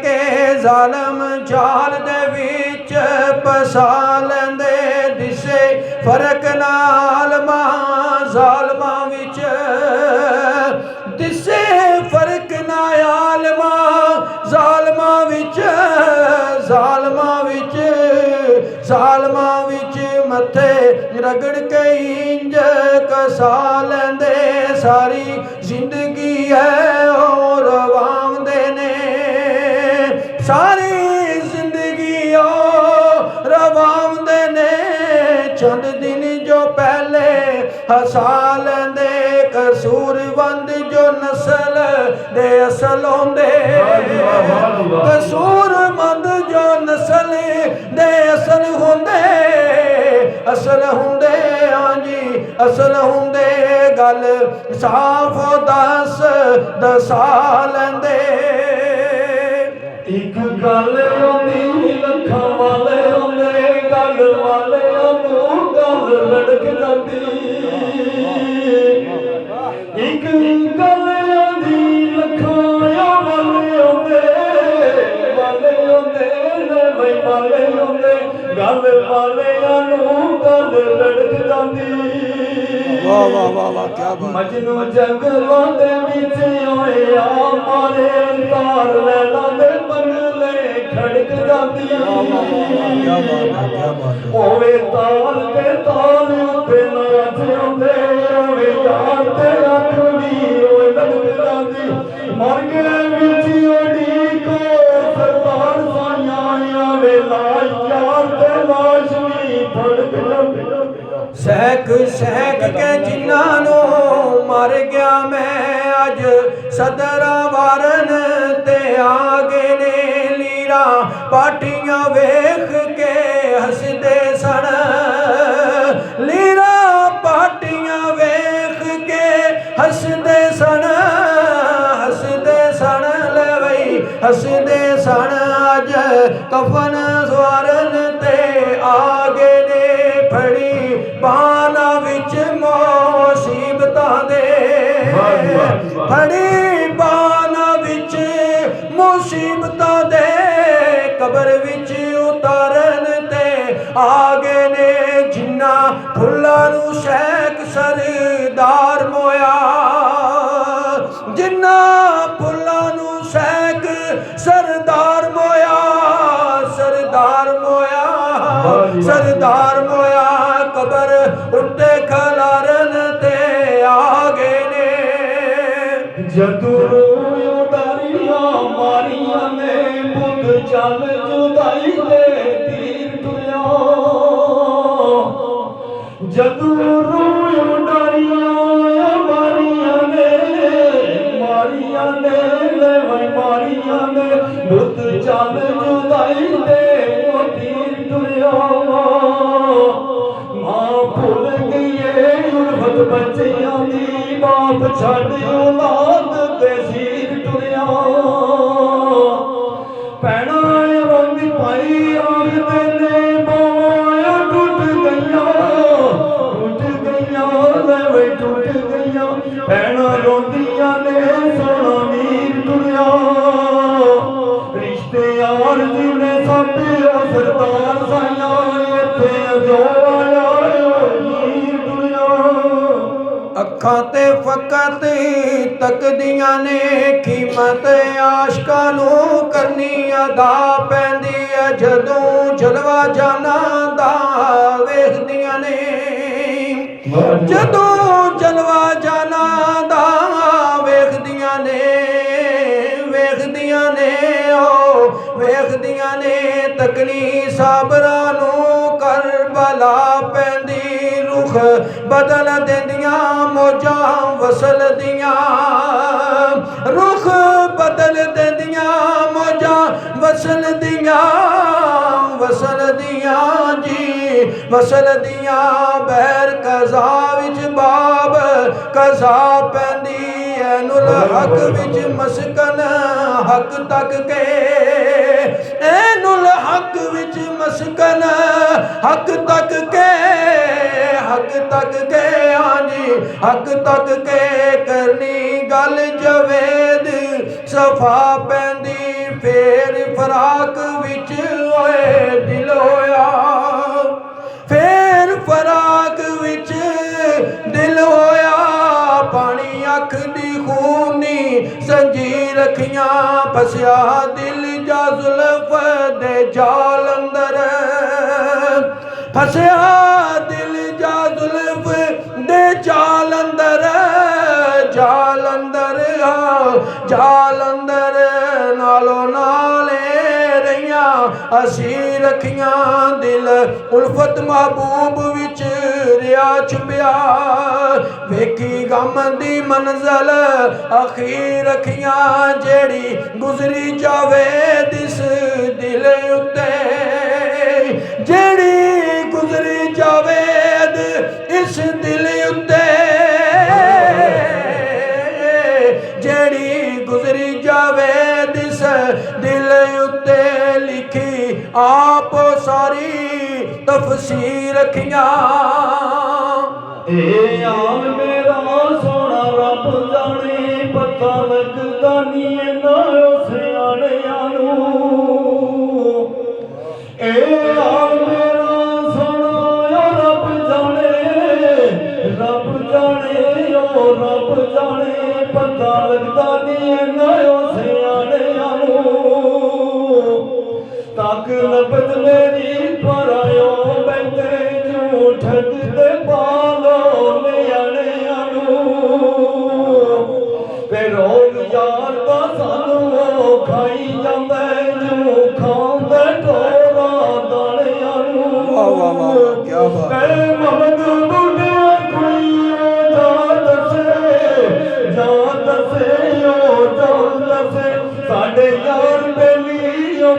के जालम जाल दे विच फसा लैंदे दिसे फर्क ना आलमा जालमा विच दिसे फर्क ना आलमा जालमा विच जालमा विच मथे रगड़ के इंज कसा लैंदे सारी जिंदगी है और रवांदे ने सारी जिंदगी और रवांदे ने चंद दिन जो पहले हसा लैंदे कसूरवंद जो नस्ल दे असल होंदे कसूरवंद जो नस्ल दे असल होंदे हाँ जी असल होंदे गल साफ दसा लैंदे एक गल होंदी लखां वाले होंदे गल वाले नूं गल लड़क जांदी एक गल होंदी लखां वाले होंदे भाई वाले होंदे गल वाले नूं गल लड़क जांदी वाह वाह वाह वाह क्या बात मजनू जंगलों दे विच होया मारे तार लैला दे बंगले खड़क जांदी क्या बात होवे ताल ते ताल उते नाच आंदे होवे यार ते अखड़ी ओए लड़क जांदी मर गए विच ओडी को सरदार साइयां आवे लाश यार ते लाश भी फड़क जांदी सहक सहक के जिन्हां मर गया मैं अज सदरा वारन ते आ गए ने लीरा पाटियां वेख के हसदे सन लीरा पाटियां वेख के हसदे सन ले वही हसदे सन अज कफन सवारन ते आ गए ने फड़ी बाना विच मुसीबतां दे फड़ी बाना विच मुसीबतां दे कबर विच उतारन ते आ गए ने जिन्ना फुल्लां नूं शैक सरदार मोया जिन्ना फुल्लां नूं शैक सरदार मोया कबर उत्ते खलारन ते आ गए ने जदू उडारियां मारियां ने बुत चल जुदाई दे तीर टुरिया जदू उडारियां मारियां ने मारियां ने बुत चल जुदाई दे तीर टुरिया भुल गई उल्फत बच्चियां दी बाप छड़ औलाद दे सीर टुरिया भैणां रोंदी पाई आखदे ने बावां टुट गईयां भैणां रोंदियां ने सोना वीर टुरिया रिश्ते यार जी ने साडे सरदार साइयां इत्थे जो अखां ते फकत तकदियां ने कीमत आशकां नूं करनी अदा पैंदी है जदों जलवा जाना दा वेखदियां ने जदों जलवा जाना दा वेखदियां ने तकनी साबरां नूं करबला पैंदी रुख बदल देंदियां मौजां वसल दियां रुख बदल देंदियां मौजां वसल दियां जी वसल दियां बैर कज़ा विच बाब कज़ा पैंदी ऐनुल हक विच मस्कन हक तक के ऐनुल हक विच मस्कन हक तक के हाँ जी हक तक के करनी गल जवेद सफा पैंदी ਫੇਰ ਫਰਾਕ ਵਿੱਚ ਓਏ ਦਿਲ ਹੋਇਆ, ਫੇਰ ਫਰਾਕ ਵਿੱਚ ਦਿਲ ਹੋਇਆ। ਪਾਣੀ ਅੱਖ ਦੀ ਖੂਨੀ ਸੰਜੀ ਰੱਖੀਆਂ, ਫਸਿਆ ਦਿਲ ਜਾ ਜ਼ੁਲਫ ਦੇ ਜਾਲ ਅੰਦਰ, ਫਸਿਆ ਦਿਲ ਜਾ ਜ਼ੁਲਫ ਦੇ ਜਾਲ ਅੰਦਰ, ਜਾਲ ਅੰਦਰ, ਜਾਲ ਅੰਦਰ। ਨਾਲੋਂ ਨਾਲੇ ਰਹੀਆਂ ਅਸੀਂ ਰੱਖੀਆਂ, ਦਿਲ ਉਲਫਤ ਮਹਬੂਬ ਵਿੱਚ ਰਿਆ ਛੁਪਿਆ। ਵੇਖੀ ਗਮ ਦੀ ਮੰਜ਼ਲ ਅਖੀਰ ਰੱਖੀਆਂ, ਜਿਹੜੀ ਗੁਜ਼ਰੀ ਜਾਵੇ ਦਿਸ ਦਿਲ ਉੱਤੇ, ਜਿਹੜੀ ਗੁਜ਼ਰੀ ਜਾਵੇ ਇਸ ਦਿਲ ਉੱਤੇ, ਜਿਹੜੀ ਗੁਜ਼ਰੀ ਜਾਵੇ ਦਿਸ ਦਿਲ ਉੱਤੇ। ਲਿਖੀ ਆਪ ਸਾਰੀ ਤਫਸੀਰ ਰੱਖੀਆਂ। ਇਹ ਹਾਲ ਮੇਰਾ ਸੋਹਣਾ ਰੱਬ ਜਾਣੇ, ਪਤਾ ਲੱਗਦਾ ਨੀ ਇਹਨਾਂ ਸਿਆਣਿਆਂ ਨੂੰ। ਇਹ ਹਾਲ ਮੇਰਾ ਸੋਹਣਾ ਰੱਬ ਜਾਣੇ, ਰੱਬ ਜਾਣੇ, ਓ ਰੱਬ ਜਾਣੇ, ਪਤਾ ਲੱਗਦਾ ਨੀ ਇਹਨਾਂ ਸਿਆਣਿਆਂ ਨੂੰ। ਤੱਕ ਨਬਜ਼ ਮੇਰੀ ਪਰ ਆਇਓ ਬੈਠੇ ਝੂਠ ਦੇ ਪਾਲੋ ਨਿਆਣਿਆਂ ਨੂੰ। ਤੇ ਰੋਗ ਯਾਰ ਦਾ ਸਾਨੂੰ ਉਹ ਖਾਈ ਜਾਂਦਾ ਜੂ ਖਾਂਦਾ ਢੋਰਾਂ ਦਾਣਿਆਂ ਨੂੰ। ਵਾਹ ਵਾਹ ਵਾਹ, ਕੀ ਬਾਤ। ਤੇ ਮਮਦ ਬੁੱਢਿਆ ਕੋਈ ਜਾ ਦੱਸੇ, ਜਾ ਦੱਸੇ, ਉਹ ਜਾ ਦੱਸੇ, ਸਾਡੇ ਯਾਰ ਬੇਲੀ ਉਹ